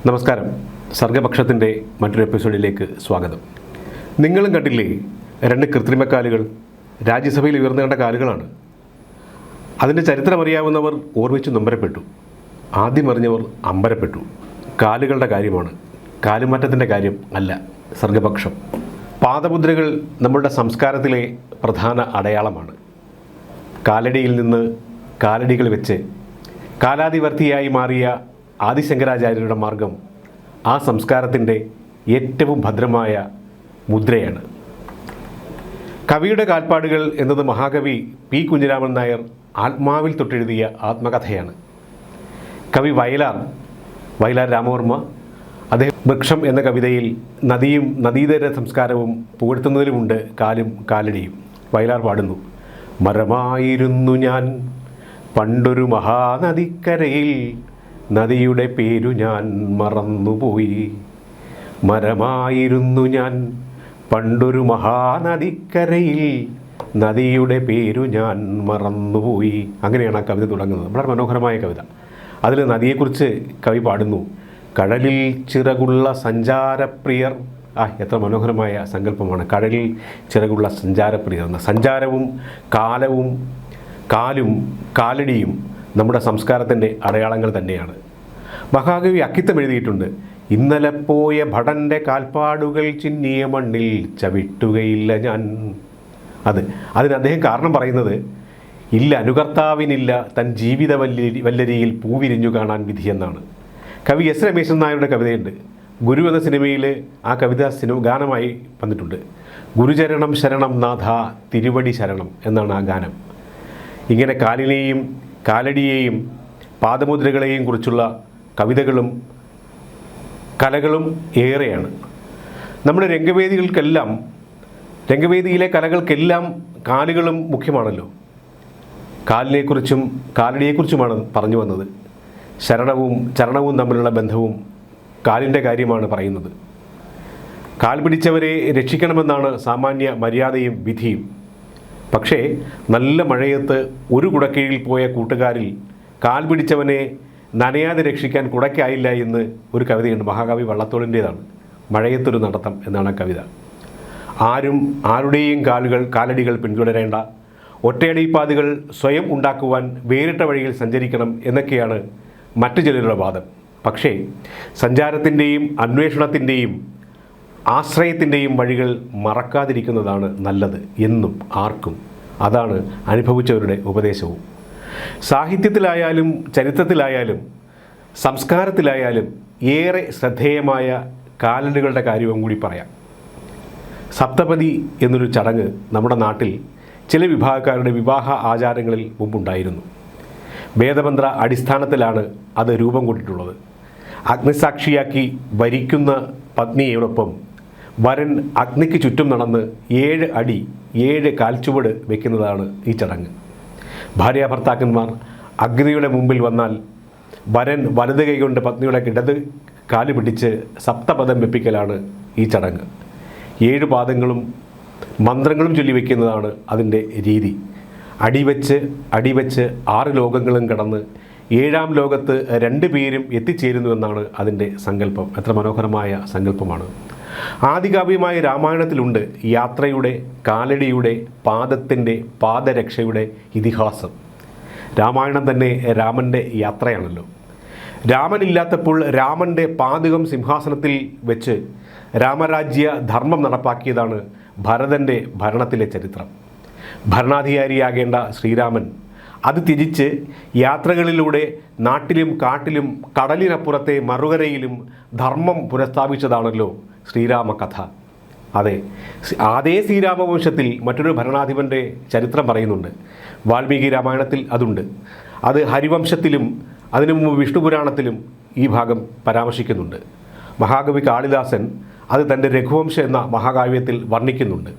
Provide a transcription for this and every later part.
നമസ്കാരം. സർഗപക്ഷത്തിൻ്റെ മറ്റൊരു എപ്പിസോഡിലേക്ക് സ്വാഗതം. നിങ്ങളും കണ്ടില്ലേ, രണ്ട് കൃത്രിമക്കാലുകൾ രാജ്യസഭയിൽ ഉയർന്നു കണ്ട കാലുകളാണ്. അതിൻ്റെ ചരിത്രം അറിയാവുന്നവർ ഓർമ്മിച്ച് നൊമ്പരപ്പെട്ടു, ആദ്യം അറിഞ്ഞവർ അമ്പരപ്പെട്ടു. കാലുകളുടെ കാര്യമാണ്, കാലുമാറ്റത്തിൻ്റെ കാര്യം അല്ല സർഗപക്ഷം. പാദമുദ്രകൾ നമ്മളുടെ സംസ്കാരത്തിലെ പ്രധാന അടയാളമാണ്. കാലടിയിൽ നിന്ന് കാലടികൾ വെച്ച് കാലാതിവർത്തിയായി മാറിയ ആദിശങ്കരാചാര്യരുടെ മാർഗം ആ സംസ്കാരത്തിൻ്റെ ഏറ്റവും ഭദ്രമായ മുദ്രയാണ്. കവിയുടെ കാൽപ്പാടുകൾ എന്നത് മഹാകവി പി കുഞ്ഞിരാമൻ നായർ ആത്മാവിൽ തൊട്ടെഴുതിയ ആത്മകഥയാണ്. കവി വയലാർ രാമവർമ്മ അദ്ദേഹം വൃക്ഷം എന്ന കവിതയിൽ നദിയും നദീതര സംസ്കാരവും പുകഴ്ത്തുന്നതിലുമുണ്ട് കാലും കാലടിയും. വയലാർ പാടുന്നു: മരമായിരുന്നു ഞാൻ പണ്ടൊരു മഹാനദിക്കരയിൽ, നദിയുടെ പേരു ഞാൻ മറന്നുപോയി. മരമായിരുന്നു ഞാൻ പണ്ടൊരു മഹാനദിക്കരയിൽ, നദിയുടെ പേരു ഞാൻ മറന്നുപോയി. അങ്ങനെയാണ് ആ കവിത തുടങ്ങുന്നത്. വളരെ മനോഹരമായ കവിത. അതിൽ നദിയെക്കുറിച്ച് കവി പാടുന്നു: കടലിൽ ചിറകുള്ള സഞ്ചാരപ്രിയർ. എത്ര മനോഹരമായ സങ്കല്പമാണ്! കടലിൽ ചിറകുള്ള സഞ്ചാരപ്രിയർ എന്ന സഞ്ചാരവും കാലവും കാലും കാലടിയും നമ്മുടെ സംസ്കാരത്തിൻ്റെ അടയാളങ്ങൾ തന്നെയാണ്. മഹാകവി അക്കിത്തം എഴുതിയിട്ടുണ്ട്: ഇന്നലെ പോയ ഭടൻ്റെ കാൽപ്പാടുകൾ ചിന്നിയ മണ്ണിൽ ചവിട്ടുകയില്ല ഞാൻ. അതിന് അദ്ദേഹം കാരണം പറയുന്നത്, ഇല്ല അനുകർത്താവിനില്ല തൻ ജീവിത വല്ലരിയിൽ പൂവിരിഞ്ഞു കാണാൻ വിധിയെന്നാണ്. കവി എസ് രമേശൻ നായരുടെ കവിതയുണ്ട്. ഗുരു എന്ന സിനിമയിൽ ആ കവിത ഗാനമായി വന്നിട്ടുണ്ട്. ഗുരുചരണം ശരണം നാഥ തിരുവടി ശരണം എന്നാണ് ആ ഗാനം. ഇങ്ങനെ കാലിനെയും കാലടിയെയും പാദമുദ്രകളെയും കുറിച്ചുള്ള കവിതകളും കലകളും ഏറെയാണ്. നമ്മുടെ രംഗവേദിയിലെ കലകൾക്കെല്ലാം കാലുകളും മുഖ്യമാണല്ലോ. കാലിനെക്കുറിച്ചും കാലടിയെക്കുറിച്ചുമാണ് പറഞ്ഞു വന്നത്. ചരണവും തമ്മിലുള്ള ബന്ധവും കാലിൻ്റെ കാര്യമാണ് പറയുന്നത്. കാൽ പിടിച്ചവരെ രക്ഷിക്കണമെന്നാണ് സാമാന്യ മര്യാദയും വിധിയും. പക്ഷേ നല്ല മഴയത്ത് ഒരു കുടക്കീഴിൽ പോയ കൂട്ടുകാരിൽ കാൽ പിടിച്ചവനെ നനയാതെ രക്ഷിക്കാൻ കുടയ്ക്കായില്ല എന്ന് ഒരു കവിതയുണ്ട്. മഹാകവി വള്ളത്തോളിൻ്റേതാണ്. മഴയത്തൊരു നടത്തം എന്നാണ് ആ കവിത. ആരും ആരുടെയും കാലടികൾ പിന്തുടരേണ്ട, ഒറ്റയടിപ്പാതുകൾ സ്വയം ഉണ്ടാക്കുവാൻ വേറിട്ട വഴിയിൽ സഞ്ചരിക്കണം എന്നൊക്കെയാണ് മറ്റു ചിലരുടെ വാദം. പക്ഷേ സഞ്ചാരത്തിൻ്റെയും അന്വേഷണത്തിൻ്റെയും ആശ്രയത്തിൻ്റെയും വഴികൾ മറക്കാതിരിക്കുന്നതാണ് നല്ലത് എന്നും ആർക്കും. അതാണ് അനുഭവിച്ചവരുടെ ഉപദേശവും. സാഹിത്യത്തിലായാലും ചരിത്രത്തിലായാലും സംസ്കാരത്തിലായാലും ഏറെ ശ്രദ്ധേയമായ കാലടികളുടെ കാര്യവും കൂടി പറയാം. സപ്തപതി എന്നൊരു ചടങ്ങ് നമ്മുടെ നാട്ടിൽ ചില വിഭാഗക്കാരുടെ വിവാഹ ആചാരങ്ങളിൽ മുമ്പുണ്ടായിരുന്നു. വേദമന്ത്ര അടിസ്ഥാനത്തിലാണ് അത് രൂപം കൊണ്ടിട്ടുള്ളത്. അഗ്നിസാക്ഷിയാക്കി വരിക്കുന്ന പത്നിയോടൊപ്പം വരൻ അഗ്നിക്ക് ചുറ്റും നടന്ന് 7 അടി 7 കാൽച്ചുവട് വയ്ക്കുന്നതാണ് ഈ ചടങ്ങ്. ഭാര്യാഭർത്താക്കന്മാർ അഗ്നിയുടെ മുമ്പിൽ വന്നാൽ വരൻ വലത് കൈകൊണ്ട് പത്നിയുടെ ഇടത് കാല് പിടിച്ച് സപ്തപദം വെപ്പിക്കലാണ് ഈ ചടങ്ങ്. 7 പാദങ്ങളും മന്ത്രങ്ങളും ചൊല്ലി വയ്ക്കുന്നതാണ് അതിൻ്റെ രീതി. അടിവെച്ച് 6 ലോകങ്ങളും കടന്ന് 7ാം ലോകത്ത് 2 പേരും എത്തിച്ചേരുന്നുവെന്നാണ് അതിൻ്റെ സങ്കല്പം. എത്ര മനോഹരമായ സങ്കല്പമാണ്! ആദികാവ്യമായ രാമായണത്തിലുണ്ട് യാത്രയുടെ, കാലടിയുടെ, പാദത്തിൻ്റെ, പാദരക്ഷയുടെ ഇതിഹാസം. രാമായണം തന്നെ രാമൻ്റെ യാത്രയാണല്ലോ. രാമനില്ലാത്തപ്പോൾ രാമൻ്റെ പാദകം സിംഹാസനത്തിൽ വെച്ച് രാമരാജ്യ ധർമ്മം നടപ്പാക്കിയതാണ് ഭരതൻ്റെ ഭരണത്തിലെ ചരിത്രം. ഭരണാധികാരിയാകേണ്ട ശ്രീരാമൻ അത് ത്യജിച്ച് യാത്രകളിലൂടെ നാട്ടിലും കാട്ടിലും കടലിനപ്പുറത്തെ മറുകരയിലും ധർമ്മം പുനഃസ്ഥാപിച്ചതാണല്ലോ ശ്രീരാമ കഥ. അതേ ശ്രീരാമവംശത്തിൽ മറ്റൊരു ഭരണാധിപൻ്റെ ചരിത്രം പറയുന്നുണ്ട്. വാൽമീകി രാമായണത്തിൽ അതുണ്ട്. അത് ഹരിവംശത്തിലും അതിനു മുമ്പ് വിഷ്ണുപുരാണത്തിലും ഈ ഭാഗം പരാമർശിക്കുന്നുണ്ട്. മഹാകവി കാളിദാസൻ അത് തൻ്റെ രഘുവംശം എന്ന മഹാകാവ്യത്തിൽ വർണ്ണിക്കുന്നുണ്ട്.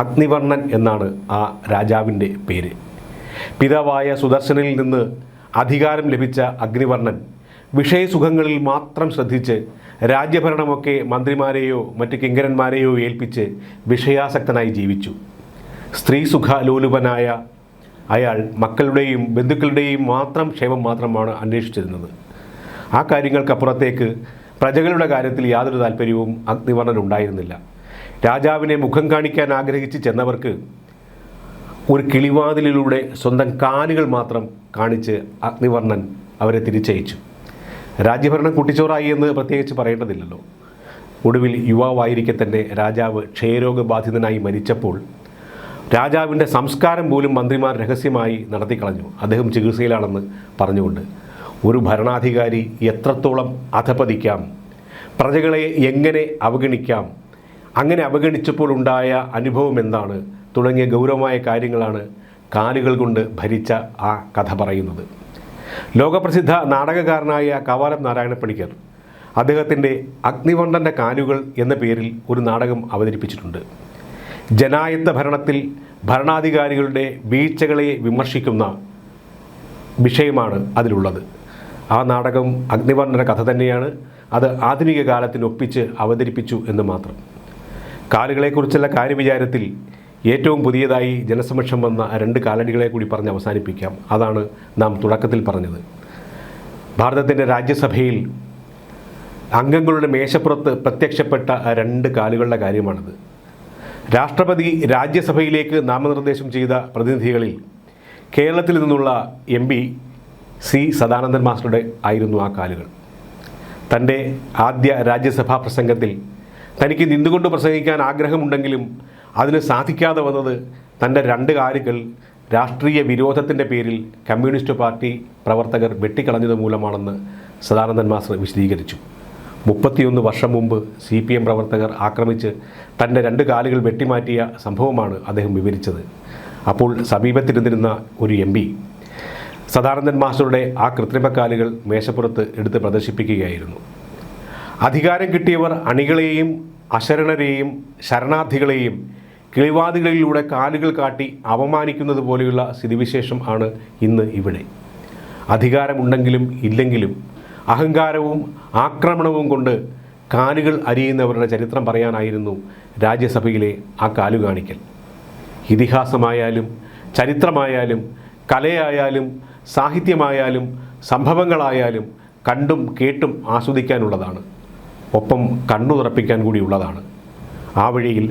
അഗ്നിവർണ്ണൻ എന്നാണ് ആ രാജാവിൻ്റെ പേര്. പിതാവായ സുദർശനിൽ നിന്ന് അധികാരം ലഭിച്ച അഗ്നിവർണ്ണൻ വിഷയസുഖങ്ങളിൽ മാത്രം ശ്രദ്ധിച്ച് രാജ്യഭരണമൊക്കെ മന്ത്രിമാരെയോ മറ്റ് കിങ്കരന്മാരെയോ ഏൽപ്പിച്ച് വിഷയാസക്തനായി ജീവിച്ചു. സ്ത്രീ സുഖലോലുപനായ അയാൾ മക്കളുടെയും ബന്ധുക്കളുടെയും മാത്രം ക്ഷേമം മാത്രമാണ് അന്വേഷിച്ചിരുന്നത്. ആ കാര്യങ്ങൾക്കപ്പുറത്തേക്ക് പ്രജകളുടെ കാര്യത്തിൽ യാതൊരു താല്പര്യവും അഗ്നിവർണ്ണൻ ഉണ്ടായിരുന്നില്ല. രാജാവിനെ മുഖം കാണിക്കാൻ ആഗ്രഹിച്ച് ചെന്നവർക്ക് ഒരു കിളിവാതിലിലൂടെ സ്വന്തം കാലുകൾ മാത്രം കാണിച്ച് അഗ്നിവർണ്ണൻ അവരെ തിരിച്ചയച്ചു. രാജ്യഭരണം കുട്ടിച്ചോറായി എന്ന് പ്രത്യേകിച്ച് പറയേണ്ടതില്ലല്ലോ. ഒടുവിൽ യുവാവായിരിക്കെ തന്നെ രാജാവ് ക്ഷയരോഗബാധിതനായി മരിച്ചപ്പോൾ രാജാവിൻ്റെ സംസ്കാരം പോലും മന്ത്രിമാർ രഹസ്യമായി നടത്തിക്കളഞ്ഞു, അദ്ദേഹം ചികിത്സയിലാണെന്ന് പറഞ്ഞുകൊണ്ട്. ഒരു ഭരണാധികാരി എത്രത്തോളം അധപതിക്കാം, പ്രജകളെ എങ്ങനെ അവഗണിക്കാം, അങ്ങനെ അവഗണിച്ചപ്പോൾ ഉണ്ടായ അനുഭവം എന്താണ് തുടങ്ങിയ ഗൗരവമായ കാര്യങ്ങളാണ് കാലുകൾ കൊണ്ട് ഭരിച്ച ആ കഥ പറയുന്നത്. ലോകപ്രസിദ്ധ നാടകകാരനായ കവാലം നാരായണപ്പണിക്കർ അദ്ദേഹത്തിൻ്റെ അഗ്നിവർണ്ണൻ്റെ കാലുകൾ എന്ന പേരിൽ ഒരു നാടകം അവതരിപ്പിച്ചിട്ടുണ്ട്. ജനായത്ത ഭരണത്തിൽ ഭരണാധികാരികളുടെ വീഴ്ചകളെ വിമർശിക്കുന്ന വിഷയമാണ് അതിലുള്ളത്. ആ നാടകം അഗ്നിവർണ്ണൻ്റെ കഥ തന്നെയാണ്. അത് ആധുനിക കാലത്തിനൊപ്പിച്ച് അവതരിപ്പിച്ചു എന്ന് മാത്രം. കാലുകളെക്കുറിച്ചുള്ള കാര്യവിചാരത്തിൽ ഏറ്റവും പുതിയതായി ജനസമക്ഷം വന്ന 2 കാലടികളെ കൂടി പറഞ്ഞ് അവസാനിപ്പിക്കാം. അതാണ് നാം തുടക്കത്തിൽ പറഞ്ഞത്. ഭാരതത്തിൻ്റെ രാജ്യസഭയിൽ അംഗങ്ങളുടെ മേശപ്പുറത്ത് പ്രത്യക്ഷപ്പെട്ട 2 കാലുകളുടെ കാര്യമാണിത്. രാഷ്ട്രപതി രാജ്യസഭയിലേക്ക് നാമനിർദ്ദേശം ചെയ്ത പ്രതിനിധികളിൽ കേരളത്തിൽ നിന്നുള്ള MP സി സദാനന്ദൻ മാസ്റ്ററുടെ ആയിരുന്നു ആ കാലുകൾ. തൻ്റെ ആദ്യ രാജ്യസഭാ പ്രസംഗത്തിൽ തനിക്ക് നിന്നുകൊണ്ട് പ്രസംഗിക്കാൻ ആഗ്രഹമുണ്ടെങ്കിലും അതിന് സാധിക്കാതെ വന്നത് തൻ്റെ 2 കാലുകൾ രാഷ്ട്രീയ വിരോധത്തിൻ്റെ പേരിൽ കമ്മ്യൂണിസ്റ്റ് പാർട്ടി പ്രവർത്തകർ വെട്ടിക്കളഞ്ഞത് മൂലമാണെന്ന് സദാനന്ദൻ മാസ്റ്റർ വിശദീകരിച്ചു. 31 വർഷം മുമ്പ് CPM പ്രവർത്തകർ ആക്രമിച്ച് തൻ്റെ 2 കാലുകൾ വെട്ടിമാറ്റിയ സംഭവമാണ് അദ്ദേഹം വിവരിച്ചത്. അപ്പോൾ സമീപത്തിരുന്നിരുന്ന ഒരു MP സദാനന്ദൻ മാസ്റ്ററുടെ ആ കൃത്രിമക്കാലുകൾ മേശപ്പുറത്ത് എടുത്ത് പ്രദർശിപ്പിക്കുകയായിരുന്നു. അധികാരം കിട്ടിയവർ അണികളെയും അശരണരെയും ശരണാർത്ഥികളെയും കിളിവാതികളിലൂടെ കാലുകൾ കാട്ടി അപമാനിക്കുന്നത് പോലെയുള്ള സ്ഥിതിവിശേഷം ആണ് ഇന്ന് ഇവിടെ. അധികാരമുണ്ടെങ്കിലും ഇല്ലെങ്കിലും അഹങ്കാരവും ആക്രമണവും കൊണ്ട് കാലുകൾ അരിയുന്നവരുടെ ചരിത്രം പറയാനായിരുന്നു രാജ്യസഭയിലെ ആ കാലു കാണിക്കൽ. ഇതിഹാസമായാലും ചരിത്രമായാലും കലയായാലും സാഹിത്യമായാലും സംഭവങ്ങളായാലും കണ്ടും കേട്ടും ആസ്വദിക്കാനുള്ളതാണ്. ഒപ്പം കണ്ണു തുറപ്പിക്കാൻ കൂടിയുള്ളതാണ്. ആ വഴിയിൽ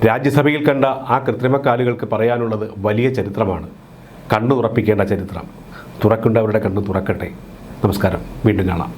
രാജ്യസഭയിൽ കണ്ട ആ കൃത്രിമക്കാലുകൾക്ക് പറയാനുള്ളത് വലിയ ചരിത്രമാണ്. കണ്ണു തുറപ്പിക്കേണ്ട ചരിത്രം. തുറക്കേണ്ടവരുടെ കണ്ണ് തുറക്കട്ടെ. നമസ്കാരം. വീണ്ടും കാണാം.